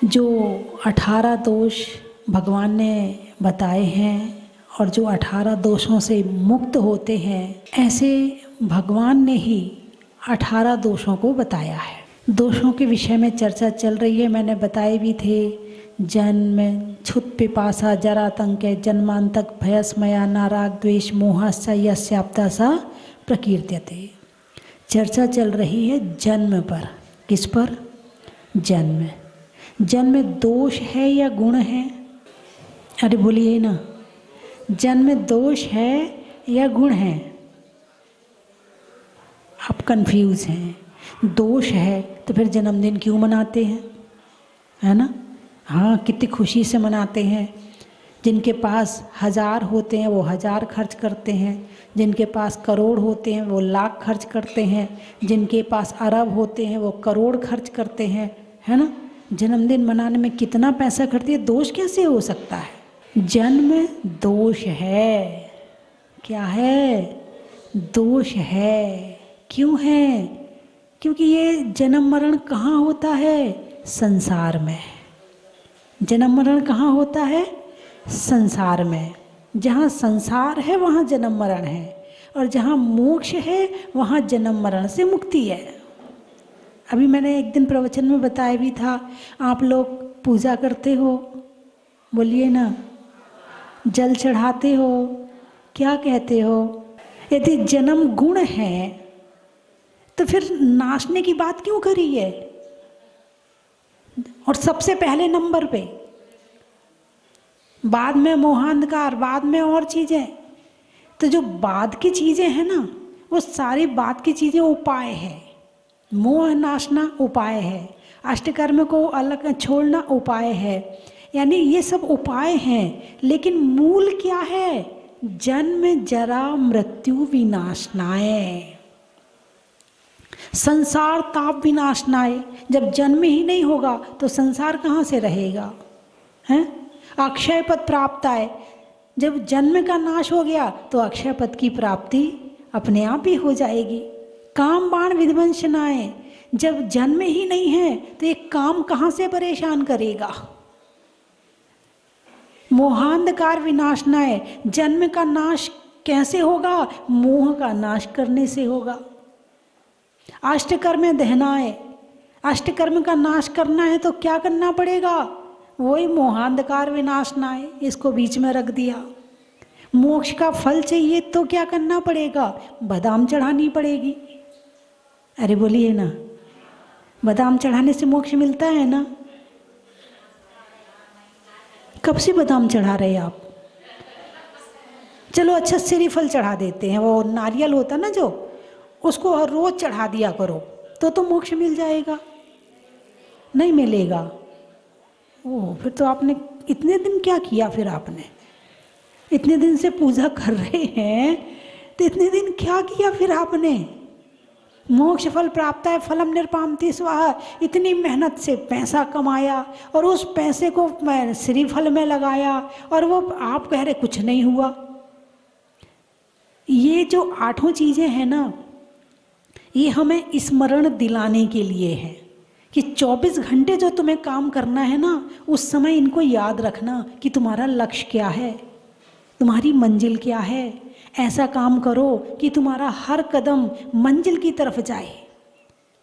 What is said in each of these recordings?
जो 18 दोष भगवान ने बताए हैं और जो 18 दोषों से मुक्त होते हैं, ऐसे भगवान ने ही 18 दोषों को बताया है। दोषों के विषय में चर्चा चल रही है, मैंने बताए भी थे। जन्म, क्षुत्, पिपासा, जरातंक, जन्मांतक, भयस्मया, नाराग, द्वेष, मोहस्य यस्याप्ता सा प्रकीर्त्यते। चर्चा चल रही है जन्म पर। किस पर? जन्म। जन्म दोष है या गुण है? अरे बोलिए ना, जन्म दोष है या गुण है? आप कंफ्यूज हैं। दोष है तो फिर जन्मदिन क्यों मनाते हैं, है ना? हाँ, कितनी खुशी से मनाते हैं। जिनके पास 1000 होते हैं वो 1000 खर्च करते हैं, जिनके पास करोड़ होते हैं वो लाख खर्च करते हैं, जिनके पास अरब होते हैं वो करोड़ खर्च करते हैं, है ना? जन्मदिन मनाने में कितना पैसा खर्च है। दोष कैसे हो सकता है? जन्म दोष है। क्या है? दोष है। क्यों है? क्योंकि ये जन्म मरण कहाँ होता है? संसार में। जन्म मरण कहाँ होता है? संसार में। जहाँ संसार है वहाँ जन्म मरण है, और जहाँ मोक्ष है वहाँ जन्म मरण से मुक्ति है। अभी मैंने एक दिन प्रवचन में बताया भी था। आप लोग पूजा करते हो, बोलिए ना, जल चढ़ाते हो, क्या कहते हो? यदि जन्म गुण है तो फिर नाशने की बात क्यों करी है? और सबसे पहले नंबर पे, बाद में मोहांधकार, बाद में और चीज़ें। तो जो बाद की चीज़ें हैं ना, वो सारी बाद की चीज़ें उपाय है। मोह नाशना उपाय है, अष्टकर्म को अलग छोड़ना उपाय है, यानी ये सब उपाय हैं। लेकिन मूल क्या है? जन्म जरा मृत्यु विनाशनाय, संसार ताप विनाशनाय। जब जन्म ही नहीं होगा तो संसार कहाँ से रहेगा? हैं? अक्षय पद प्राप्त आए। जब जन्म का नाश हो गया तो अक्षय पद की प्राप्ति अपने आप ही हो जाएगी। काम बाण विध्वंसनाए। जब जन्म ही नहीं है तो ये काम कहाँ से परेशान करेगा? मोहांधकार विनाशनाय। जन्म का नाश कैसे होगा? मोह का नाश करने से होगा। अष्टकर्म दहनाए। अष्टकर्म का नाश करना है तो क्या करना पड़ेगा? वही मोहांधकार विनाशनाय, इसको बीच में रख दिया। मोक्ष का फल चाहिए तो क्या करना पड़ेगा? बादाम चढ़ानी पड़ेगी। अरे बोलिए ना, बादाम चढ़ाने से मोक्ष मिलता है ना? कब से बादाम चढ़ा रहे आप? चलो अच्छा, श्रीफल चढ़ा देते हैं। वो नारियल होता ना जो, उसको हर रोज चढ़ा दिया करो तो मोक्ष मिल जाएगा। नहीं मिलेगा। ओह, फिर तो आपने इतने दिन क्या किया? फिर आपने इतने दिन से पूजा कर रहे हैं तो इतने दिन क्या किया फिर आपने? मोक्ष फल प्राप्त है, फलम निर्पामति स्वाहा। इतनी मेहनत से पैसा कमाया और उस पैसे को मैं श्रीफल में लगाया, और वो आप कह रहे कुछ नहीं हुआ। ये जो 8 चीज़ें हैं ना, ये हमें स्मरण दिलाने के लिए है कि 24 घंटे जो तुम्हें काम करना है ना, उस समय इनको याद रखना कि तुम्हारा लक्ष्य क्या है, तुम्हारी मंजिल क्या है। ऐसा काम करो कि तुम्हारा हर कदम मंजिल की तरफ जाए।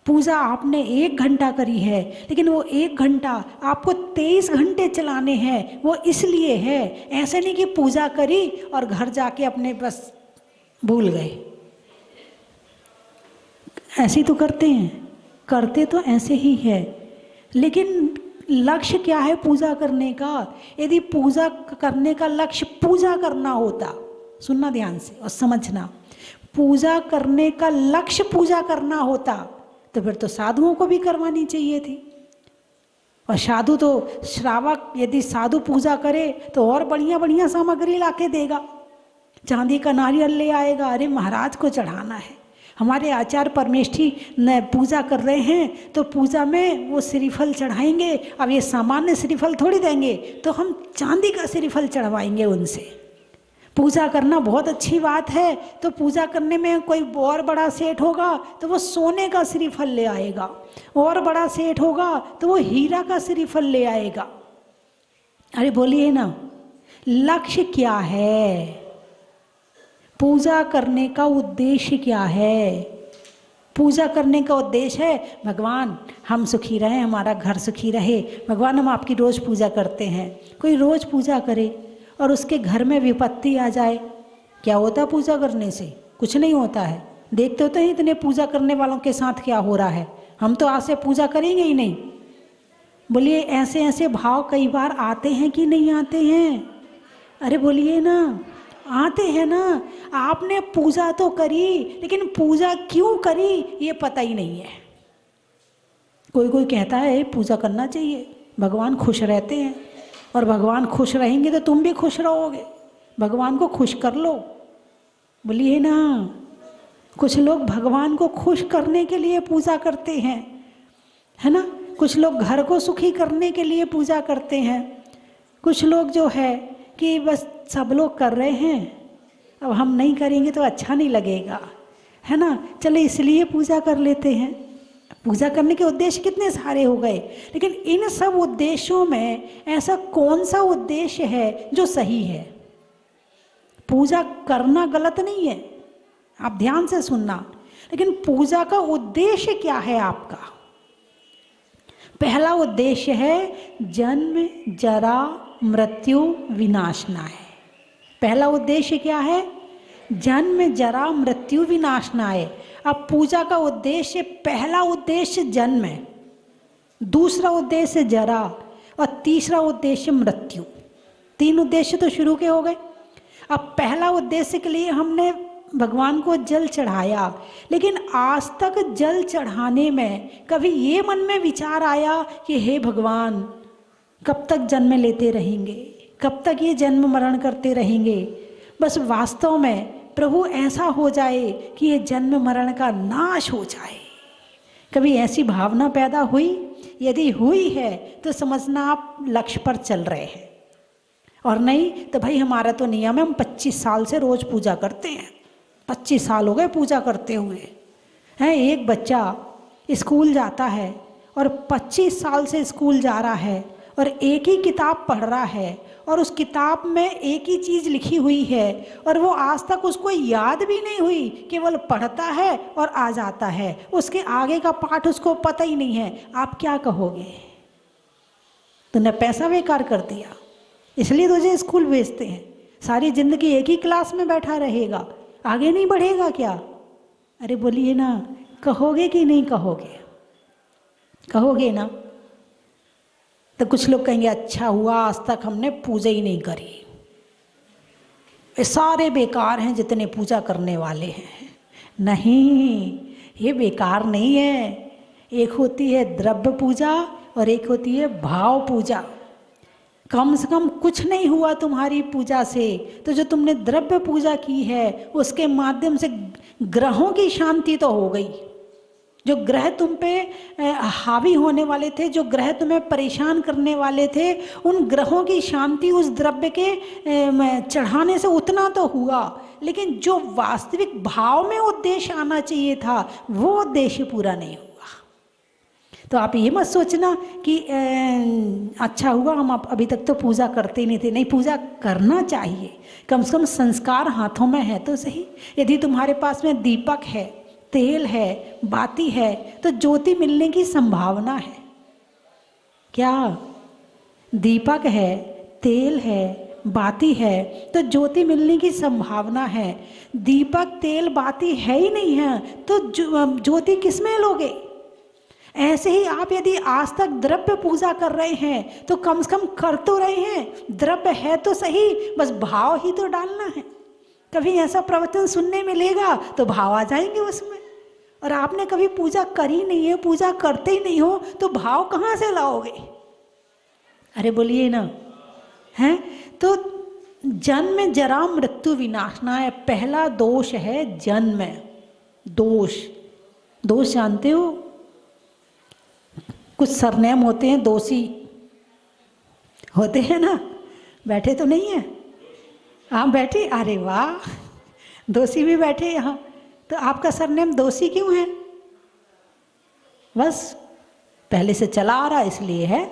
पूजा आपने 1 घंटा करी है, लेकिन वो 1 घंटा आपको 23 घंटे चलाने हैं। वो इसलिए है, ऐसे नहीं कि पूजा करी और घर जाके अपने बस भूल गए। ऐसे तो करते हैं, करते तो ऐसे ही है, लेकिन लक्ष्य क्या है पूजा करने का? यदि पूजा करने का लक्ष्य पूजा करना होता, सुनना ध्यान से और समझना, पूजा करने का लक्ष्य पूजा करना होता तो फिर तो साधुओं को भी करवानी चाहिए थी। और साधु तो श्रावक, यदि साधु पूजा करे तो और बढ़िया बढ़िया सामग्री लाके देगा। चांदी का नारियल ले आएगा, अरे महाराज को चढ़ाना है, हमारे आचार्य परमेष्ठी न पूजा कर रहे हैं तो पूजा में वो श्रीफल चढ़ाएंगे। अब ये सामान्य श्रीफल थोड़ी देंगे, तो हम चांदी का श्रीफल चढ़वाएंगे उनसे। पूजा करना बहुत अच्छी बात है, तो पूजा करने में कोई और बड़ा सेठ होगा तो वो सोने का श्रीफल ले आएगा, और बड़ा सेठ होगा तो वो हीरा का श्रीफल ले आएगा। अरे बोलिए ना, लक्ष्य क्या है? पूजा करने का उद्देश्य क्या है? पूजा करने का उद्देश्य है भगवान हम सुखी रहें, हमारा घर सुखी रहे, भगवान हम आपकी रोज़ पूजा करते हैं। कोई रोज़ पूजा करे और उसके घर में विपत्ति आ जाए, क्या होता है पूजा करने से? कुछ नहीं होता है। देखते होते हैं इतने पूजा करने वालों के साथ क्या हो रहा है। हम तो आज से पूजा करेंगे ही नहीं। बोलिए, ऐसे ऐसे भाव कई बार आते हैं कि नहीं आते हैं? अरे बोलिए ना, आते हैं ना। आपने पूजा तो करी, लेकिन पूजा क्यों करी ये पता ही नहीं है। कोई कोई कहता है पूजा करना चाहिए, भगवान खुश रहते हैं, और भगवान खुश रहेंगे तो तुम भी खुश रहोगे, भगवान को खुश कर लो। बोलिए ना, कुछ लोग भगवान को खुश करने के लिए पूजा करते हैं, है ना। कुछ लोग घर को सुखी करने के लिए पूजा करते हैं। कुछ लोग जो है कि बस सब लोग कर रहे हैं, अब हम नहीं करेंगे तो अच्छा नहीं लगेगा, है ना, चले इसलिए पूजा कर लेते हैं। पूजा करने के उद्देश्य कितने सारे हो गए, लेकिन इन सब उद्देश्यों में ऐसा कौन सा उद्देश्य है जो सही है? पूजा करना गलत नहीं है, आप ध्यान से सुनना, लेकिन पूजा का उद्देश्य क्या है आपका? पहला उद्देश्य है जन्म जरा मृत्यु विनाशनाय। पहला उद्देश्य क्या है? जन्म जरा मृत्यु विनाशनाय। अब पूजा का उद्देश्य, पहला उद्देश्य जन्म है, दूसरा उद्देश्य जरा, और तीसरा उद्देश्य मृत्यु। 3 उद्देश्य तो शुरू के हो गए। अब पहला उद्देश्य के लिए हमने भगवान को जल चढ़ाया, लेकिन आज तक जल चढ़ाने में कभी ये मन में विचार आया कि हे भगवान कब तक जन्म लेते रहेंगे, कब तक ये जन्म मरण करते रहेंगे? बस वास्तव में प्रभु ऐसा हो जाए कि ये जन्म मरण का नाश हो जाए। कभी ऐसी भावना पैदा हुई? यदि हुई है तो समझना आप लक्ष्य पर चल रहे हैं, और नहीं तो भाई हमारा तो नियम है, हम 25 साल से रोज पूजा करते हैं, 25 साल हो गए पूजा करते हुए हैं। एक बच्चा स्कूल जाता है और 25 साल से स्कूल जा रहा है और एक ही किताब पढ़ रहा है, और उस किताब में एक ही चीज़ लिखी हुई है, और वो आज तक उसको याद भी नहीं हुई, केवल पढ़ता है और आ जाता है, उसके आगे का पाठ उसको पता ही नहीं है। आप क्या कहोगे? तूने पैसा बेकार कर दिया, इसलिए तुझे स्कूल भेजते हैं, सारी जिंदगी एक ही क्लास में बैठा रहेगा, आगे नहीं बढ़ेगा क्या? अरे बोलिए ना, कहोगे कि नहीं कहोगे? कहोगे ना। तो कुछ लोग कहेंगे अच्छा हुआ आज तक हमने पूजा ही नहीं करी, ये सारे बेकार हैं जितने पूजा करने वाले हैं। नहीं, ये बेकार नहीं है। एक होती है द्रव्य पूजा और एक होती है भाव पूजा। कम से कम कुछ नहीं हुआ तुम्हारी पूजा से, तो जो तुमने द्रव्य पूजा की है उसके माध्यम से ग्रहों की शांति तो हो गई। जो ग्रह तुम पे हावी होने वाले थे, जो ग्रह तुम्हें परेशान करने वाले थे, उन ग्रहों की शांति उस द्रव्य के चढ़ाने से उतना तो हुआ, लेकिन जो वास्तविक भाव में उद्देश्य आना चाहिए था वो उद्देश्य पूरा नहीं हुआ। तो आप ये मत सोचना कि अच्छा हुआ हम अभी तक तो पूजा करते ही नहीं थे। नहीं, पूजा करना चाहिए, कम से कम संस्कार हाथों में है तो सही। यदि तुम्हारे पास में दीपक है, तेल है, बाती है, तो ज्योति मिलने की संभावना है। क्या? दीपक है, तेल है, बाती है, तो ज्योति मिलने की संभावना है। दीपक तेल बाती है ही नहीं है तो ज्योति किसमें लोगे? ऐसे ही आप यदि आज तक द्रव्य पूजा कर रहे हैं तो कम से कम कर तो रहे हैं, द्रव्य है तो सही, बस भाव ही तो डालना है। कभी ऐसा प्रवचन सुनने मिलेगा तो भाव आ जाएंगे उसमें, और आपने कभी पूजा करी नहीं है, पूजा करते ही नहीं हो, तो भाव कहाँ से लाओगे? अरे बोलिए ना, हैं? तो जन्म जरा मृत्यु विनाशना है। पहला दोष है जन्म दोष। दोष जानते हो? कुछ सरनेम होते हैं, दोषी होते हैं ना, बैठे तो नहीं है, हाँ बैठे, अरे वाह, दोषी भी बैठे यहाँ। तो आपका सरनेम दोषी क्यों है? बस पहले से चला आ रहा इसलिए है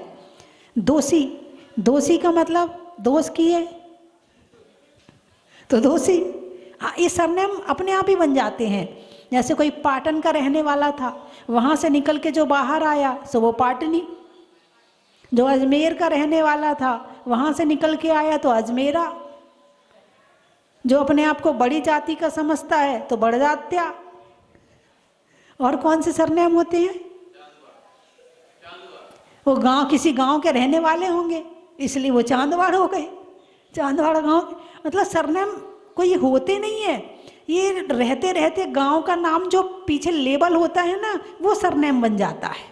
दोषी। दोषी का मतलब दोष किए तो दोषी। हाँ, ये सरनेम अपने आप ही बन जाते हैं। जैसे कोई पाटन का रहने वाला था, वहाँ से निकल के जो बाहर आया सो वो पाटनी। जो अजमेर का रहने वाला था, वहाँ से निकल के आया तो अजमेरा। जो अपने आप को बड़ी जाति का समझता है तो बड़जात्या। और कौन से सरनेम होते हैं? वो गांव, किसी गांव के रहने वाले होंगे इसलिए वो चांदवाड़ हो गए। चांदवाड़ गांव, मतलब सरनेम कोई होते नहीं है, ये रहते रहते गांव का नाम जो पीछे लेबल होता है ना, वो सरनेम बन जाता है।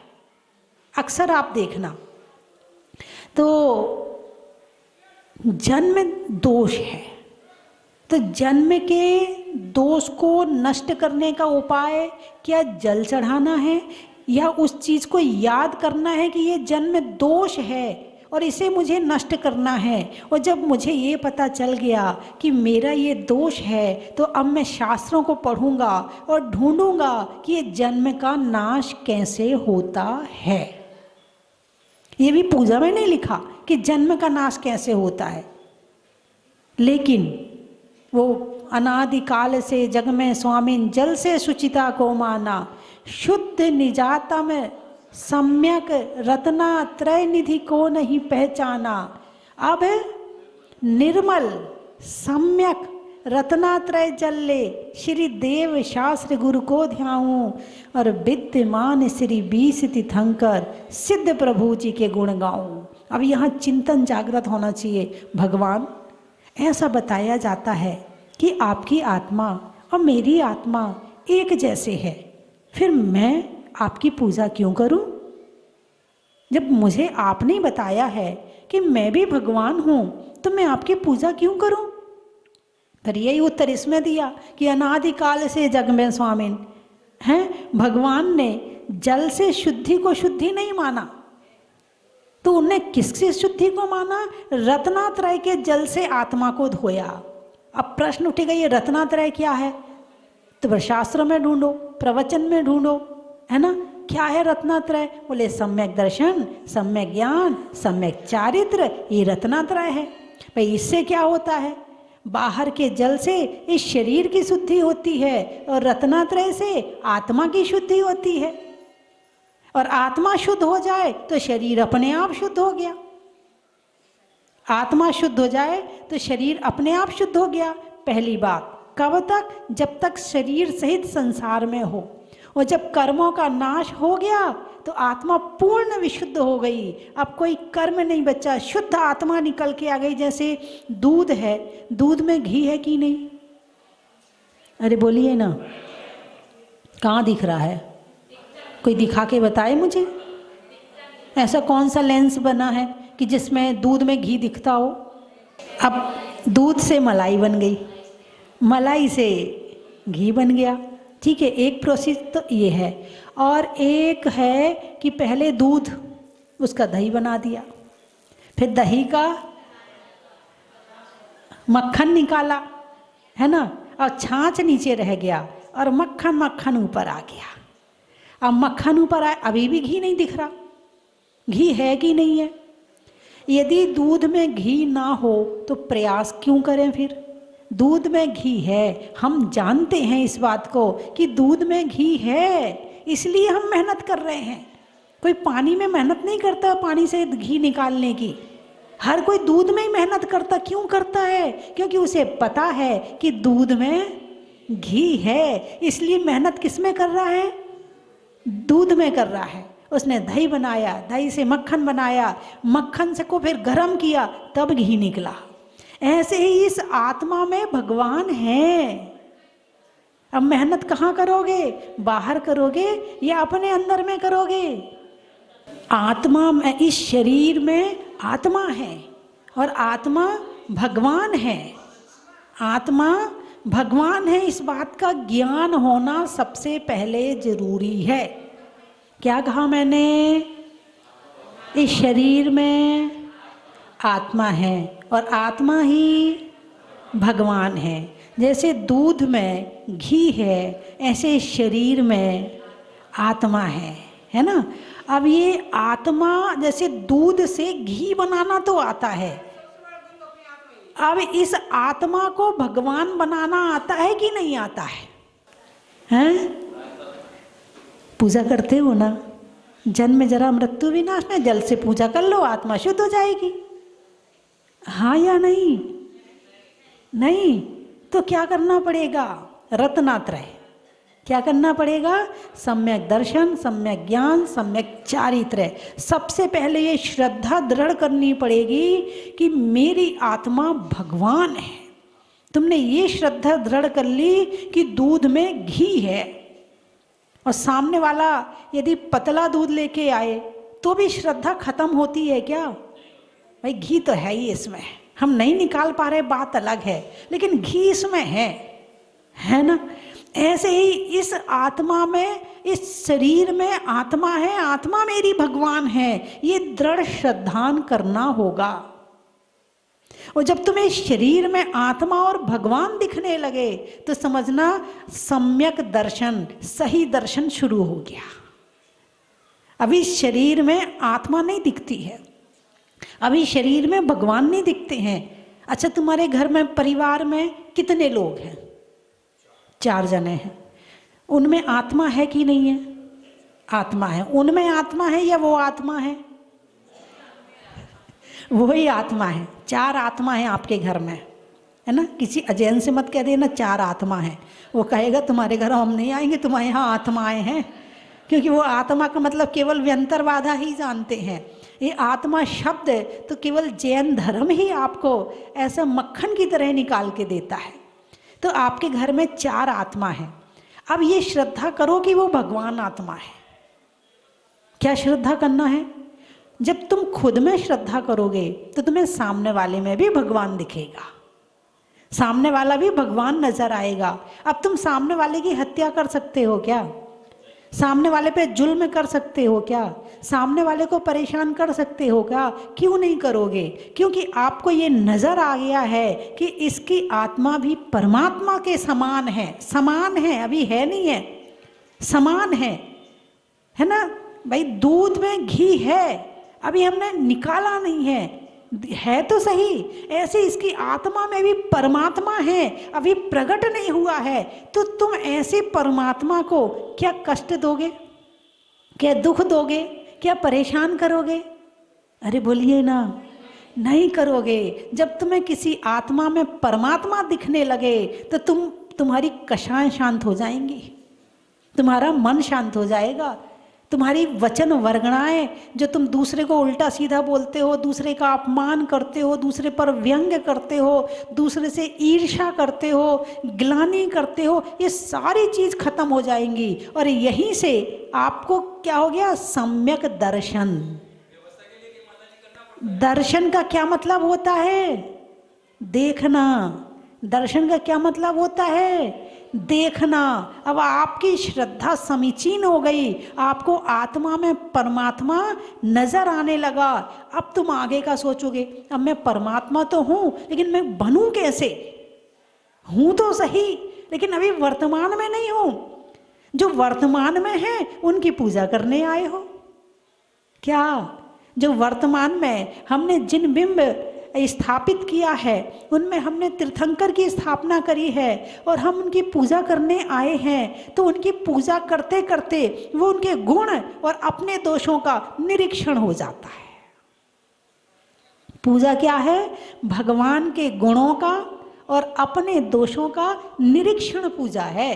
अक्सर आप देखना। तो जन्म दोष है, तो जन्म के दोष को नष्ट करने का उपाय क्या जल चढ़ाना है, या उस चीज को याद करना है कि ये जन्म दोष है और इसे मुझे नष्ट करना है। और जब मुझे ये पता चल गया कि मेरा ये दोष है, तो अब मैं शास्त्रों को पढ़ूंगा और ढूंढूंगा कि ये जन्म का नाश कैसे होता है। ये भी पूजा में नहीं लिखा कि जन्म का नाश कैसे होता है, लेकिन वो अनादिकाल से जग में स्वामिन जल से शुचिता को माना, शुद्ध निजाता में सम्यक रत्ना त्रय निधि को नहीं पहचाना। अब निर्मल सम्यक रत्नात्रय जल्ले, श्री देव शास्त्र गुरु को ध्याऊं, और विद्यमान श्री 20 तीर्थंकर सिद्ध प्रभु जी के गुण गाऊं। अब यहाँ चिंतन जागृत होना चाहिए। भगवान, ऐसा बताया जाता है कि आपकी आत्मा और मेरी आत्मा एक जैसे है, फिर मैं आपकी पूजा क्यों करूं? जब मुझे आपने बताया है कि मैं भी भगवान हूं, तो मैं आपकी पूजा क्यों करूं? फिर यही उत्तर इसमें दिया कि अनादिकाल से जग में स्वामिन हैं। भगवान ने जल से शुद्धि को शुद्धि नहीं माना, तो उन्हें किससे शुद्धि को माना? रत्नात्रय के जल से आत्मा को धोया। अब प्रश्न उठेगा, ये रत्नात्रय क्या है? तो फिर शास्त्र में ढूंढो, प्रवचन में ढूंढो, है ना। क्या है रत्नात्रय? बोले सम्यक दर्शन, सम्यक ज्ञान, सम्यक चारित्र, ये रत्नात्रय है। भाई इससे क्या होता है? बाहर के जल से इस शरीर की शुद्धि होती है, और रत्नात्रय से आत्मा की शुद्धि होती है। और आत्मा शुद्ध हो जाए तो शरीर अपने आप शुद्ध हो गया। आत्मा शुद्ध हो जाए तो शरीर अपने आप शुद्ध हो गया। पहली बात, कब तक? जब तक शरीर सहित संसार में हो। और जब कर्मों का नाश हो गया तो आत्मा पूर्ण विशुद्ध हो गई। अब कोई कर्म नहीं बचा, शुद्ध आत्मा निकल के आ गई। जैसे दूध है, दूध में घी है कि नहीं? अरे बोलिए ना, कहाँ दिख रहा है? कोई दिखा के बताए मुझे। ऐसा कौन सा लेंस बना है कि जिसमें दूध में घी दिखता हो? अब दूध से मलाई बन गई, मलाई से घी बन गया, ठीक है। एक प्रोसेस तो ये है। और एक है कि पहले दूध, उसका दही बना दिया, फिर दही का मक्खन निकाला, है ना, और छाछ नीचे रह गया और मक्खन मक्खन ऊपर आ गया। अब मक्खन ऊपर आए, अभी भी घी नहीं दिख रहा। घी है कि नहीं है? यदि दूध में घी ना हो तो प्रयास क्यों करें? फिर दूध में घी है, हम जानते हैं इस बात को कि दूध में घी है, इसलिए हम मेहनत कर रहे हैं। कोई पानी में मेहनत नहीं करता पानी से घी निकालने की। हर कोई दूध में ही मेहनत करता। क्यों करता है? क्योंकि उसे पता है कि दूध में घी है, इसलिए मेहनत किस में कर रहा है? दूध में कर रहा है। उसने दही बनाया, दही से मक्खन बनाया, मक्खन से को फिर गर्म किया, तब घी निकला। ऐसे ही इस आत्मा में भगवान है। अब मेहनत कहाँ करोगे? बाहर करोगे या अपने अंदर में करोगे? आत्मा में, इस शरीर में आत्मा है और आत्मा भगवान है। आत्मा भगवान है, इस बात का ज्ञान होना सबसे पहले जरूरी है। क्या कहा मैंने? इस शरीर में आत्मा है और आत्मा ही भगवान है। जैसे दूध में घी है, ऐसे शरीर में आत्मा है ना। अब ये आत्मा, जैसे दूध से घी बनाना तो आता है, अब इस आत्मा को भगवान बनाना आता है कि नहीं आता है? हैं? पूजा करते हो ना, जन्म जरा मृत्यु विनाश में, जल से पूजा कर लो, आत्मा शुद्ध हो जाएगी। हाँ या नहीं? नहीं तो क्या करना पड़ेगा? रत्नात्रय। क्या करना पड़ेगा? सम्यक दर्शन, सम्यक ज्ञान, सम्यक चारित्र्य। सबसे पहले ये श्रद्धा दृढ़ करनी पड़ेगी कि मेरी आत्मा भगवान है। तुमने ये श्रद्धा दृढ़ कर ली कि दूध में घी है, और सामने वाला यदि पतला दूध लेके आए तो भी श्रद्धा खत्म होती है क्या? भाई घी तो है ही इसमें, हम नहीं निकाल पा रहे बात अलग है, लेकिन घी इसमें है ना। ऐसे ही इस आत्मा में, इस शरीर में आत्मा है, आत्मा मेरी भगवान है, ये दृढ़ श्रद्धान करना होगा। और जब तुम्हें शरीर में आत्मा और भगवान दिखने लगे तो समझना सम्यक दर्शन, सही दर्शन शुरू हो गया। अभी शरीर में आत्मा नहीं दिखती है, अभी शरीर में भगवान नहीं दिखते हैं। अच्छा, तुम्हारे घर में परिवार में कितने लोग हैं? 4 जने हैं। उनमें आत्मा है कि नहीं है? आत्मा है। उनमें आत्मा है या वो आत्मा है? वही आत्मा है। 4 आत्मा है आपके घर में, है ना। किसी अजैन से मत कह देना 4 आत्मा है, वो कहेगा तुम्हारे घर हम नहीं आएंगे, तुम्हारे यहाँ आत्माएं हैं। क्योंकि वो आत्मा का मतलब केवल व्यंतरवादा ही जानते हैं। ये आत्मा शब्द तो केवल जैन धर्म ही आपको ऐसा मक्खन की तरह निकाल के देता है। तो आपके घर में 4 आत्मा है। अब ये श्रद्धा करो कि वो भगवान आत्मा है। क्या श्रद्धा करना है? जब तुम खुद में श्रद्धा करोगे तो तुम्हें सामने वाले में भी भगवान दिखेगा, सामने वाला भी भगवान नजर आएगा। अब तुम सामने वाले की हत्या कर सकते हो क्या? सामने वाले पे जुल्म कर सकते हो क्या? सामने वाले को परेशान कर सकते हो क्या? क्यों नहीं करोगे? क्योंकि आपको ये नजर आ गया है कि इसकी आत्मा भी परमात्मा के समान है। समान है, अभी है नहीं है, समान है ना भाई। दूध में घी है, अभी हमने निकाला नहीं है तो सही। ऐसे इसकी आत्मा में भी परमात्मा है, अभी प्रकट नहीं हुआ है। तो तुम ऐसे परमात्मा को क्या कष्ट दोगे? क्या दुख दोगे? क्या परेशान करोगे? अरे बोलिए ना, नहीं करोगे। जब तुम्हें किसी आत्मा में परमात्मा दिखने लगे तो तुम्हारी कषाएं शांत हो जाएंगी, तुम्हारा मन शांत हो जाएगा। तुम्हारी वचन वर्गणाएं, जो तुम दूसरे को उल्टा सीधा बोलते हो, दूसरे का अपमान करते हो, दूसरे पर व्यंग्य करते हो, दूसरे से ईर्ष्या करते हो, ग्लानि करते हो, ये सारी चीज खत्म हो जाएंगी। और यहीं से आपको क्या हो गया? सम्यक दर्शन। दर्शन का क्या मतलब होता है? देखना। दर्शन का क्या मतलब होता है? देखना। अब आपकी श्रद्धा समीचीन हो गई, आपको आत्मा में परमात्मा नजर आने लगा। अब तुम आगे का सोचोगे, अब मैं परमात्मा तो हूं, लेकिन मैं बनूं कैसे? हूं तो सही, लेकिन अभी वर्तमान में नहीं हूं। जो वर्तमान में है उनकी पूजा करने आए हो क्या? जो वर्तमान में हमने जिन बिंब स्थापित किया है उनमें हमने तीर्थंकर की स्थापना करी है और हम उनकी पूजा करने आए हैं। तो उनकी पूजा करते करते वो उनके गुण और अपने दोषों का निरीक्षण हो जाता है। पूजा क्या है? भगवान के गुणों का और अपने दोषों का निरीक्षण पूजा है।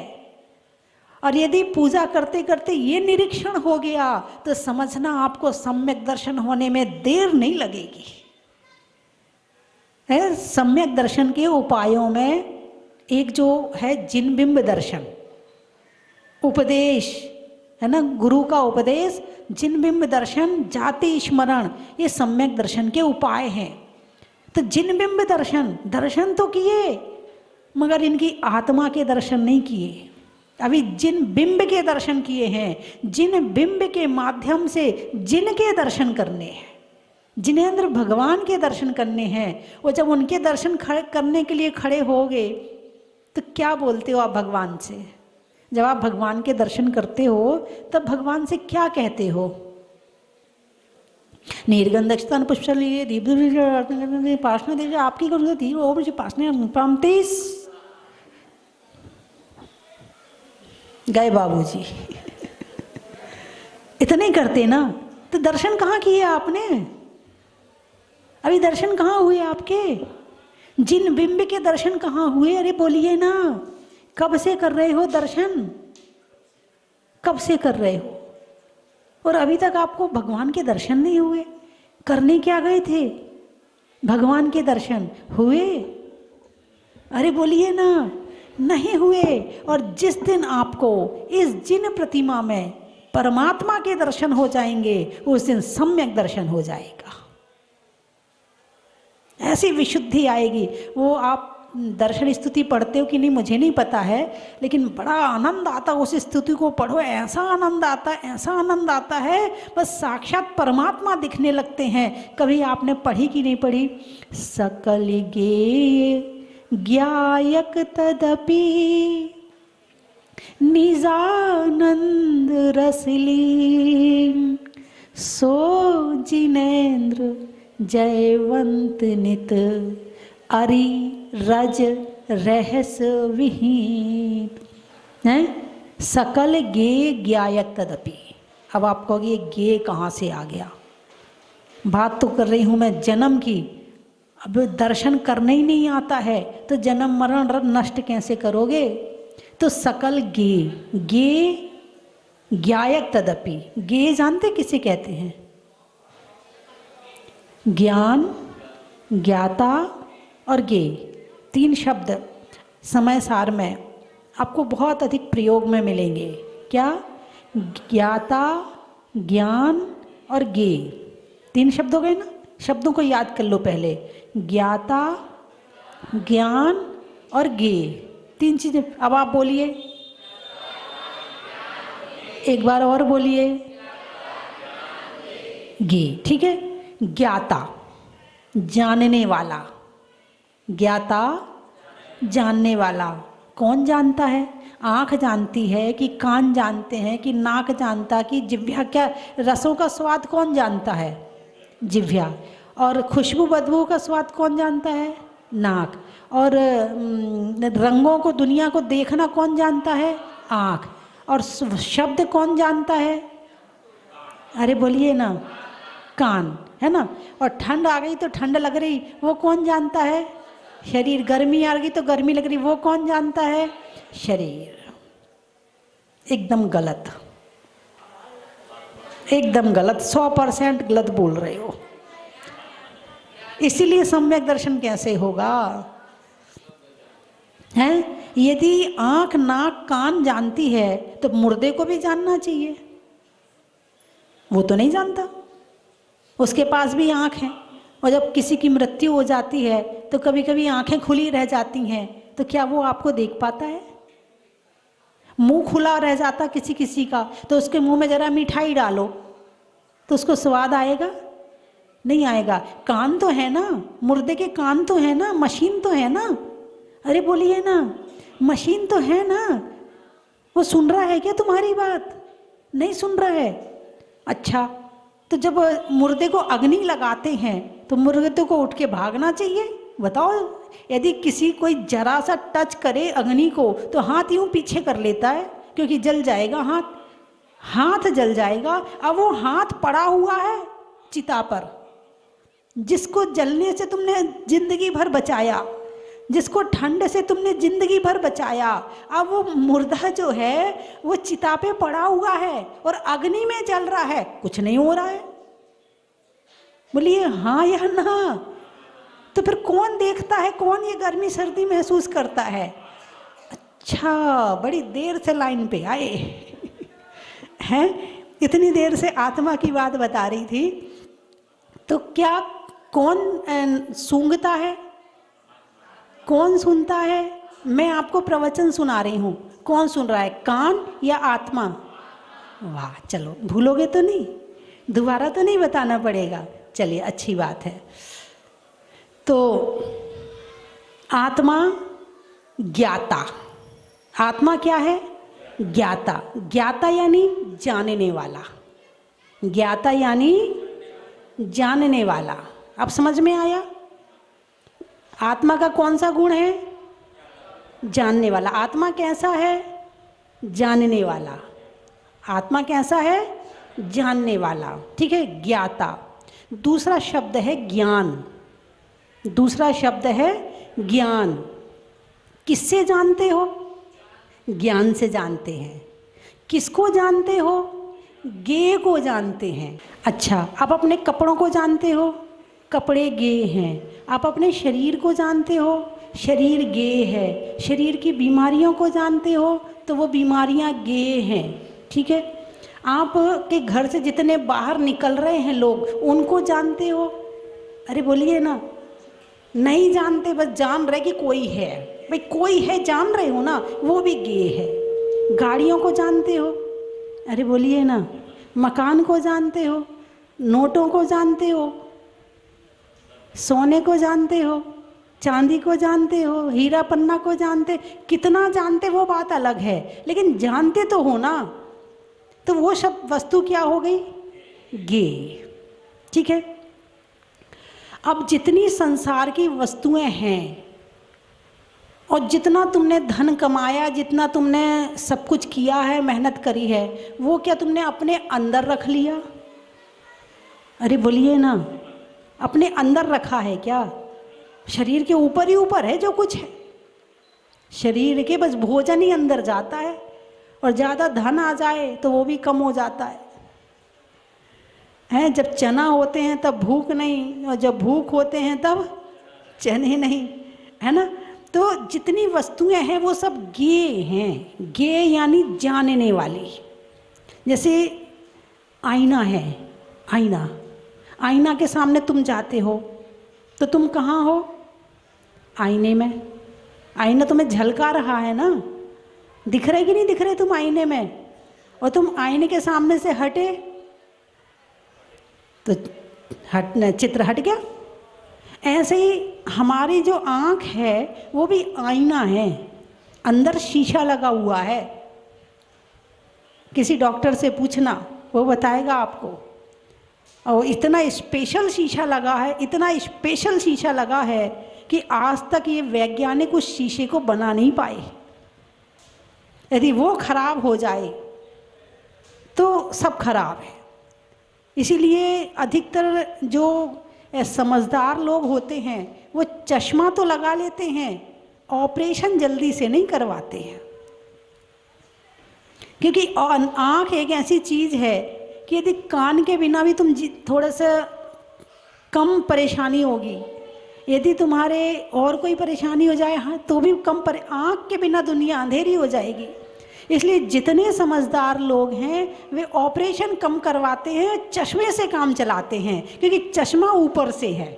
और यदि पूजा करते करते ये निरीक्षण हो गया तो समझना आपको सम्यक दर्शन होने में देर नहीं लगेगी। है सम्यक दर्शन के उपायों में एक जो है जिनबिंब दर्शन, उपदेश है ना, गुरु का उपदेश, जिनबिंब दर्शन, जाति स्मरण, ये सम्यक दर्शन के उपाय हैं। तो जिनबिंब दर्शन, दर्शन तो किए मगर इनकी आत्मा के दर्शन नहीं किए। अभी जिन बिंब के दर्शन किए हैं, जिन बिंब के माध्यम से जिनके दर्शन करने हैं। जिनेंद्र भगवान के दर्शन करने हैं, और जब उनके दर्शन करने के लिए खड़े होगे तो क्या बोलते हो आप भगवान से? जब आप भगवान के दर्शन करते हो तब भगवान से क्या कहते हो? निर्गंधक्षतान पुष्पशल्य दीप पासना देवी आपकी कौन थी वो मुझे पासने पामतीस गए बाबूजी। इतने करते ना, तो दर्शन कहाँ किए आपने? अभी दर्शन कहाँ हुए आपके? जिन बिंब के दर्शन कहाँ हुए? अरे बोलिए ना, कब से कर रहे हो दर्शन? कब से कर रहे हो? और अभी तक आपको भगवान के दर्शन नहीं हुए। करने क्या गए थे? भगवान के दर्शन हुए? अरे बोलिए ना, नहीं हुए। और जिस दिन आपको इस जिन प्रतिमा में परमात्मा के दर्शन हो जाएंगे, उस दिन सम्यक दर्शन हो जाएगा। ऐसी विशुद्धि आएगी। वो आप दर्शन स्तुति पढ़ते हो कि नहीं मुझे नहीं पता है, लेकिन बड़ा आनंद आता है उस स्तुति को पढ़ो। ऐसा आनंद आता है, ऐसा आनंद आता है, बस साक्षात परमात्मा दिखने लगते हैं। कभी आपने पढ़ी कि नहीं पढ़ी? सकल गेय ज्ञायक तदपि निजानंद रसलीन, सो जिनेंद्र जयवंत नित अरि रज रहस विहीन है। सकल गे ज्ञायक तदपि। अब आप कहोगे ये गे कहाँ से आ गया? बात तो कर रही हूँ मैं जन्म की। अब दर्शन करने ही नहीं आता है तो जन्म मरण नष्ट कैसे करोगे? तो सकल गे, गे ज्ञायक तदपि। गे जानते किसे कहते हैं? ज्ञान, ज्ञाता और गे, तीन शब्द समय सार में आपको बहुत अधिक प्रयोग में मिलेंगे। क्या? ज्ञाता, ज्ञान और गे, तीन शब्द हो गए ना। शब्दों को याद कर लो पहले। ज्ञाता, ज्ञान और गे, तीन चीजें। अब आप बोलिए, एक बार और बोलिए। गे, ठीक है। ज्ञाता जानने वाला, ज्ञाता जानने वाला। कौन जानता है? आँख जानती है कि कान जानते हैं कि नाक जानता कि जिह्वा? क्या रसों का स्वाद कौन जानता है? जिह्वा। और खुशबू बदबू का स्वाद कौन जानता है? नाक। और रंगों को, दुनिया को देखना कौन जानता है? आँख। और शब्द कौन जानता है? अरे बोलिए ना, कान, है ना। और ठंड आ गई तो ठंड लग रही, वो कौन जानता है? शरीर। गर्मी आ गई तो गर्मी लग रही, वो कौन जानता है? शरीर। एकदम गलत, एकदम गलत, 100% गलत बोल रहे हो। इसीलिए सम्यक दर्शन कैसे होगा? हैं? यदि आंख, नाक, कान जानती है तो मुर्दे को भी जानना चाहिए। वो तो नहीं जानता, उसके पास भी आँख है। और जब किसी की मृत्यु हो जाती है तो कभी कभी आँखें खुली रह जाती हैं, तो क्या वो आपको देख पाता है? मुंह खुला रह जाता किसी किसी का, तो उसके मुंह में जरा मिठाई डालो तो उसको स्वाद आएगा? नहीं आएगा। कान तो है ना, मुर्दे के कान तो है ना, मशीन तो है ना। अरे बोलिए ना, मशीन तो है ना। वो सुन रहा है क्या तुम्हारी बात? नहीं सुन रहा है। अच्छा, तो जब मुर्दे को अग्नि लगाते हैं तो मुर्दे को उठ के भागना चाहिए? बताओ। यदि किसी कोई जरा सा टच करे अग्नि को तो हाथ यूं पीछे कर लेता है, क्योंकि जल जाएगा हाथ, हाथ जल जाएगा। अब वो हाथ पड़ा हुआ है चिता पर, जिसको जलने से तुमने जिंदगी भर बचाया, जिसको ठंड से तुमने जिंदगी भर बचाया, अब वो मुर्दा जो है वो चिता पे पड़ा हुआ है और अग्नि में जल रहा है, कुछ नहीं हो रहा है। बोलिए हाँ या ना? तो फिर कौन देखता है? कौन ये गर्मी सर्दी महसूस करता है? अच्छा, बड़ी देर से लाइन पे आए हैं। इतनी देर से आत्मा की बात बता रही थी। तो क्या कौन सूंघता है? कौन सुनता है? मैं आपको प्रवचन सुना रही हूँ, कौन सुन रहा है? कान या आत्मा? वाह, चलो भूलोगे तो नहीं, दोबारा तो नहीं बताना पड़ेगा। चलिए अच्छी बात है। तो आत्मा ज्ञाता, आत्मा क्या है? ज्ञाता। ज्ञाता यानी जानने वाला, ज्ञाता यानी जानने वाला। अब समझ में आया? आत्मा का कौन सा गुण है? जानने वाला। आत्मा कैसा है? जानने वाला। आत्मा कैसा है? जानने वाला। ठीक है, ज्ञाता। दूसरा शब्द है ज्ञान, दूसरा शब्द है ज्ञान। किससे जानते हो? ज्ञान से जानते हैं। किसको जानते हो? ज्ञेय को जानते हैं। अच्छा, आप अपने कपड़ों को जानते हो, कपड़े ज्ञेय हैं। आप अपने शरीर को जानते हो, शरीर ज्ञेय है। शरीर की बीमारियों को जानते हो तो वो बीमारियां ज्ञेय हैं। ठीक है, आप के घर से जितने बाहर निकल रहे हैं लोग, उनको जानते हो? अरे बोलिए ना। नहीं जानते, बस जान रहे कि कोई है। भाई कोई है जान रहे हो ना, वो भी ज्ञेय है। गाड़ियों को जानते हो? अरे बोलिए ना। मकान को जानते हो, नोटों को जानते हो, सोने को जानते हो, चांदी को जानते हो, हीरा पन्ना को जानते। कितना जानते वो बात अलग है, लेकिन जानते तो हो ना। तो वो सब वस्तु क्या हो गई? ज्ञेय। ठीक है, अब जितनी संसार की वस्तुएं हैं और जितना तुमने धन कमाया, जितना तुमने सब कुछ किया है, मेहनत करी है, वो क्या तुमने अपने अंदर रख लिया? अरे बोलिए ना। अपने अंदर रखा है क्या? शरीर के ऊपर ही ऊपर है जो कुछ है। शरीर के बस भोजन ही अंदर जाता है, और ज़्यादा धन आ जाए तो वो भी कम हो जाता है। जब चना होते हैं तब भूख नहीं, और जब भूख होते हैं तब चने नहीं, है ना। तो जितनी वस्तुएं हैं वो सब ज्ञेय हैं। ज्ञेय यानी जानने वाली। जैसे आईना है, आईना, आईना के सामने तुम जाते हो तो तुम कहाँ हो? आईने में। आईना तुम्हें झलका रहा है ना, दिख रहे कि नहीं दिख रहे तुम आईने में? और तुम आईने के सामने से हटे तो चित्र हट गया। ऐसे ही हमारी जो आँख है वो भी आईना है, अंदर शीशा लगा हुआ है। किसी डॉक्टर से पूछना, वो बताएगा आपको। और इतना स्पेशल शीशा लगा है, इतना स्पेशल शीशा लगा है कि आज तक ये वैज्ञानिक उस शीशे को बना नहीं पाए। यदि वो खराब हो जाए तो सब खराब है। इसीलिए अधिकतर जो समझदार लोग होते हैं वो चश्मा तो लगा लेते हैं, ऑपरेशन जल्दी से नहीं करवाते हैं। क्योंकि आँख एक ऐसी चीज़ है कि यदि कान के बिना भी तुम थोड़ा सा कम परेशानी होगी, यदि तुम्हारे और कोई परेशानी हो जाए हाँ तो भी कम आँख के बिना दुनिया अंधेरी हो जाएगी। इसलिए जितने समझदार लोग हैं वे ऑपरेशन कम करवाते हैं, चश्मे से काम चलाते हैं, क्योंकि चश्मा ऊपर से है।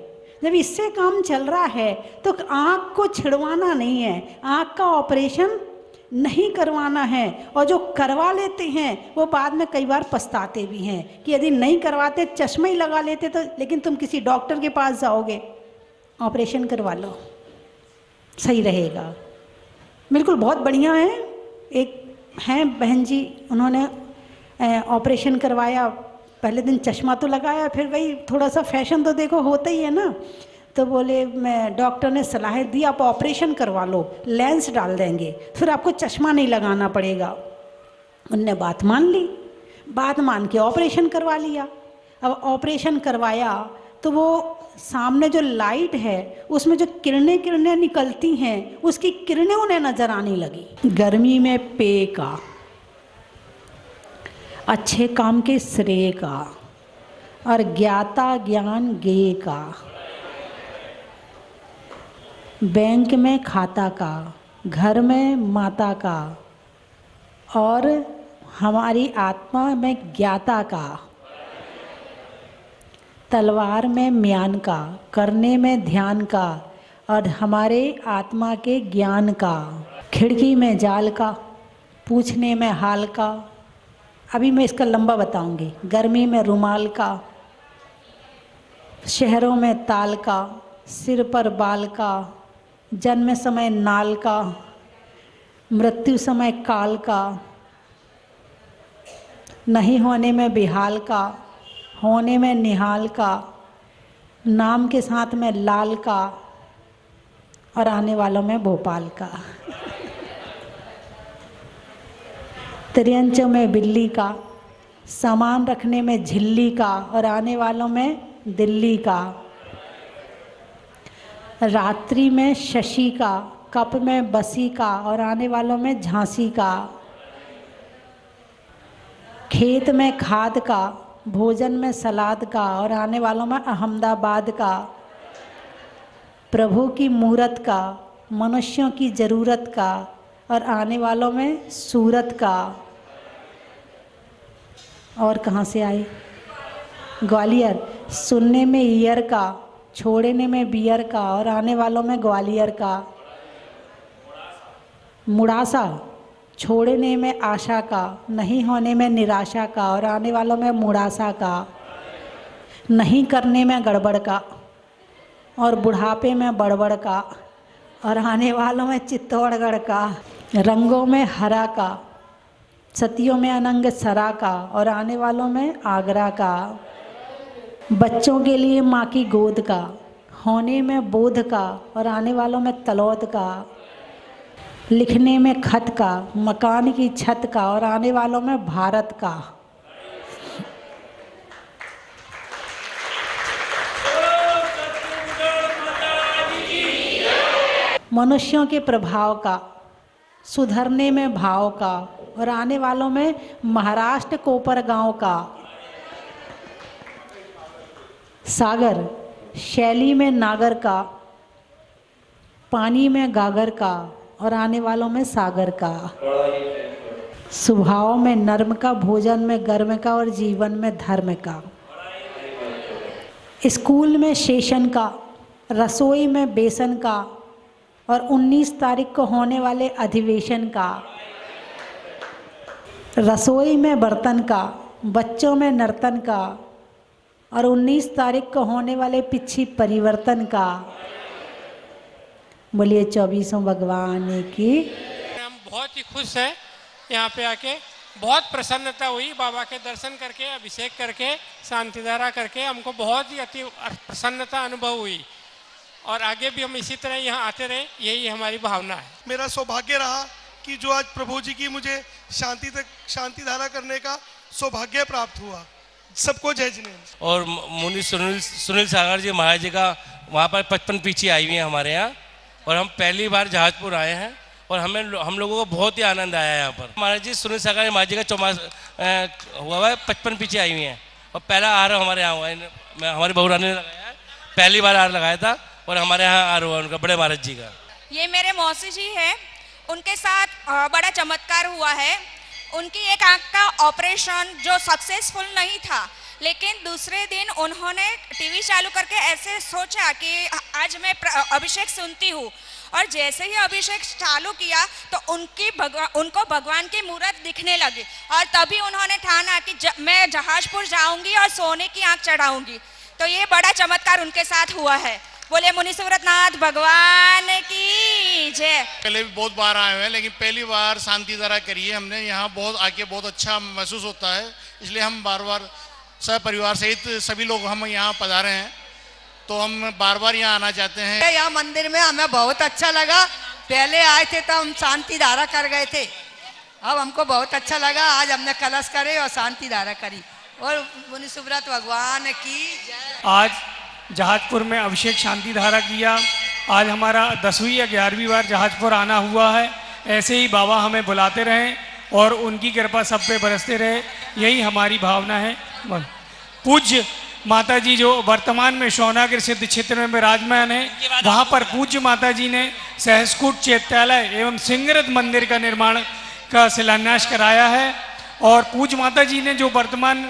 जब इससे काम चल रहा है तो आँख को छिड़वाना नहीं है, आँख का ऑपरेशन नहीं करवाना है। और जो करवा लेते हैं वो बाद में कई बार पछताते भी हैं कि यदि नहीं करवाते, चश्मा ही लगा लेते तो। लेकिन तुम किसी डॉक्टर के पास जाओगे, ऑपरेशन करवा लो, सही रहेगा। बिल्कुल, बहुत बढ़िया है। एक हैं बहन जी, उन्होंने ऑपरेशन करवाया। पहले दिन चश्मा तो लगाया, फिर वही थोड़ा सा फैशन तो देखो होता ही है ना। तो बोले, मैं डॉक्टर ने सलाह दी आप ऑपरेशन करवा लो, लेंस डाल देंगे, फिर आपको चश्मा नहीं लगाना पड़ेगा। उनने बात मान ली, बात मान के ऑपरेशन करवा लिया। अब ऑपरेशन करवाया तो वो सामने जो लाइट है उसमें जो किरणें किरणें निकलती हैं, उसकी किरणें उन्हें नजर आने लगी। गर्मी में पेय का, अच्छे काम के श्रेय का, और ज्ञाता ज्ञान ज्ञेय का, बैंक में खाता का, घर में माता का, और हमारी आत्मा में ज्ञाता का, तलवार में म्यान का, करने में ध्यान का, और हमारे आत्मा के ज्ञान का, खिड़की में जाल का, पूछने में हाल का। अभी मैं इसका लंबा बताऊंगी। गर्मी में रुमाल का, शहरों में ताल का, सिर पर बाल का, जन्म समय नाल का, मृत्यु समय काल का, नहीं होने में बेहाल का, होने में निहाल का, नाम के साथ में लाल का, और आने वालों में भोपाल का। त्रियंचों में बिल्ली का, सामान रखने में झिल्ली का, और आने वालों में दिल्ली का। रात्रि में शशि का, कप में बसी का, और आने वालों में झांसी का। खेत में खाद का, भोजन में सलाद का, और आने वालों में अहमदाबाद का। प्रभु की मूरत का, मनुष्यों की ज़रूरत का, और आने वालों में सूरत का। और कहाँ से आए? ग्वालियर। सुनने में ईयर का, छोड़ने में बियर का, और आने वालों में ग्वालियर का। मुड़ासा। छोड़ने में आशा का, नहीं होने में निराशा का, और आने वालों में मुड़ासा का। नहीं करने में गड़बड़ का, और बुढ़ापे में बड़बड़ का, और आने वालों में चित्तौड़गढ़ का। रंगों में हरा का, सतियों में अनंग सरा का, और आने वालों में आगरा का। बच्चों के लिए माँ की गोद का, होने में बोध का, और आने वालों में तलौद का। लिखने में खत का, मकान की छत का, और आने वालों में भारत का। मनुष्यों के प्रभाव का, सुधरने में भाव का, और आने वालों में महाराष्ट्र कोपरगांव का। सागर। शैली में नागर का, पानी में गागर का, और आने वालों में सागर का। स्वभाव में नर्म का, भोजन में गर्म का, और जीवन में धर्म का। स्कूल में सेशन का, रसोई में बेसन का, और 19 तारीख को होने वाले अधिवेशन का। रसोई में बर्तन का, बच्चों में नर्तन का, और 19 तारीख को होने वाले पिछी परिवर्तन का। बोलिए 24वें भगवान की। हम बहुत ही खुश हैं यहाँ पे आके, बहुत प्रसन्नता हुई बाबा के दर्शन करके, अभिषेक करके, शांतिधारा करके हमको बहुत ही अति प्रसन्नता अनुभव हुई, और आगे भी हम इसी तरह यहाँ आते रहें, यही हमारी भावना है। मेरा सौभाग्य रहा कि जो आज प्रभु जी की मुझे शांतिधारा करने का सौभाग्य प्राप्त हुआ। सबको जय जिनेन्द्र। और मुनि सुनील सागर जी महाराज जी का वहाँ पर 55 पीछे आई हुई हैं हमारे यहाँ, और हम पहली बार जहाजपुर आए हैं, और हम लोगों को बहुत ही आनंद आया है यहाँ पर। महाराज जी सुनील सागर महाराज जी का 54 हुआ है, 55 पीछे आई हुई हैं, और पहला आर हमारे यहाँ हुआ है, हमारी बहू रानी ने लगाया है, पहली बार आर लगाया था, और हमारे यहाँ आर हुआ उनका, बड़े महाराज जी का। ये मेरे मौसी जी है, उनके साथ बड़ा चमत्कार हुआ है। उनकी एक आंख का ऑपरेशन जो सक्सेसफुल नहीं था, लेकिन दूसरे दिन उन्होंने टीवी चालू करके ऐसे सोचा कि आज मैं अभिषेक सुनती हूँ, और जैसे ही अभिषेक चालू किया तो उनको भगवान की मूर्त दिखने लगी, और तभी उन्होंने ठाना कि मैं जहाजपुर जाऊंगी और सोने की आंख चढ़ाऊंगी। तो ये बड़ा चमत्कार उनके साथ हुआ है। बोले मुनि सुव्रतनाथ भगवान की जय। पहले भी बहुत बार आए हुए हैं, लेकिन पहली बार शांतिधारा करी है हमने। यहाँ बहुत आके बहुत अच्छा महसूस होता है, इसलिए हम बार बार सब परिवार सहित सभी लोग हम यहाँ पधारे हैं, तो हम बार बार यहाँ आना चाहते हैं। यहाँ मंदिर में हमें बहुत अच्छा लगा। पहले आए थे तो हम शांतिधारा कर गए थे, अब हमको बहुत अच्छा लगा। आज हमने कलश करे और शांतिधारा करी, और मुनि सुव्रत भगवान की जय। आज जहाजपुर में अभिषेक शांतिधारा किया। आज हमारा 10वीं या 11वीं बार जहाजपुर आना हुआ है। ऐसे ही बाबा हमें बुलाते रहें और उनकी कृपा सब पे बरसते रहे, यही हमारी भावना है। पूज्य माता जी जो वर्तमान में शौनागिर सिद्ध क्षेत्र में विराजमान है, वहाँ पर पूज्य माता जी ने सहस्कूट चैत्यालय एवं सिंहरथ मंदिर का निर्माण का शिलान्यास कराया है। और पूज्य माता जी ने जो वर्तमान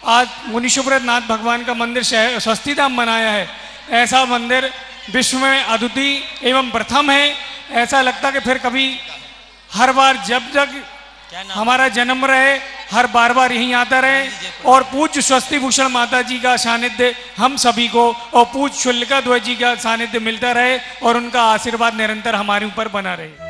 आज मुनि सुव्रतनाथ भगवान का मंदिर स्वस्तिधाम बनाया है, ऐसा मंदिर विश्व में अद्वितीय एवं प्रथम है। ऐसा लगता कि फिर कभी हर बार जब तक हमारा जन्म रहे हर बार बार यहीं आता रहे और पूज्य स्वस्ति भूषण माता जी का सानिध्य हम सभी को और पूज्य शुल्का ध्वज जी का सानिध्य मिलता रहे और उनका आशीर्वाद निरंतर हमारे ऊपर बना रहे।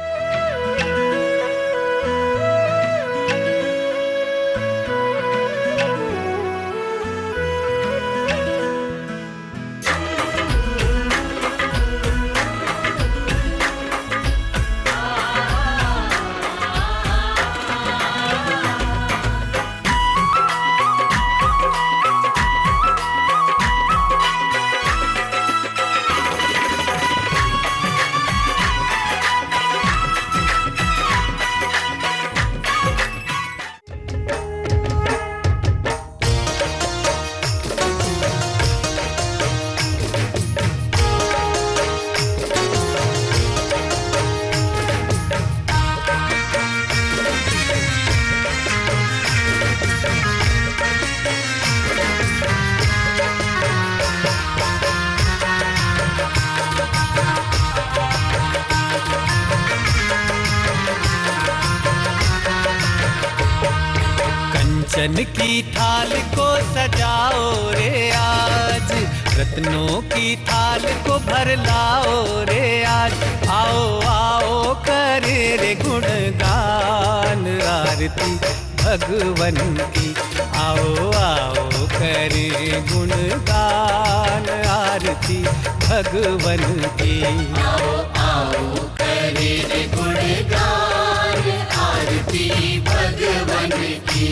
कंचन की थाल को सजाओ रे आज, रत्नों की थाल को भर लाओ रे आज। आओ आओ करे रे गुणगान आरती भगवन की, आओ आओ करे गुणगान आरती भगवन की। आओ आओ करे रे गुणगान आरती भगवन की।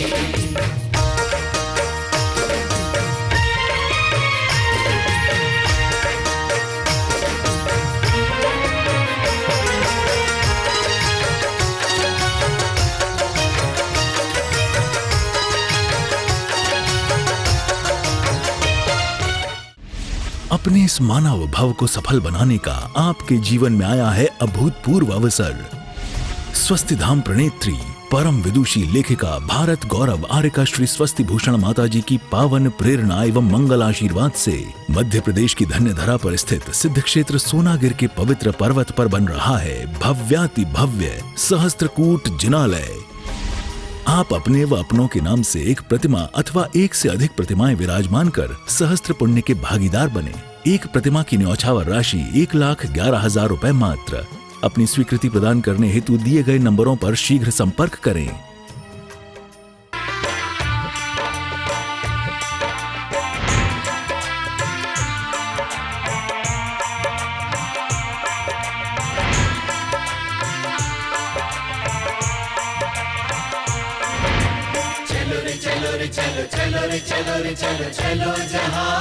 अपने इस मानव भव को सफल बनाने का आपके जीवन में आया है अभूतपूर्व अवसर। स्वस्ति धाम प्रणेत्री परम विदुषी लेखिका भारत गौरव आर्यका श्री स्वस्ति भूषण माता जी की पावन प्रेरणा एवं मंगल आशीर्वाद से मध्य प्रदेश की धन्य धरा पर स्थित सिद्ध क्षेत्र सोनागिर के पवित्र पर्वत पर बन रहा है भव्याति भव्य सहस्त्रकूट जिनालय। आप अपने व अपनों के नाम से एक प्रतिमा अथवा एक से अधिक प्रतिमाएं विराजमान कर सहस्त्र पुण्य के भागीदार बने। एक प्रतिमा की न्यौछावर राशि 1,11,000 रुपए मात्र। अपनी स्वीकृति प्रदान करने हेतु दिए गए नंबरों पर शीघ्र संपर्क करें। चलो रे चलो रे चलो चलो रे चलो रे चलो चलो जहां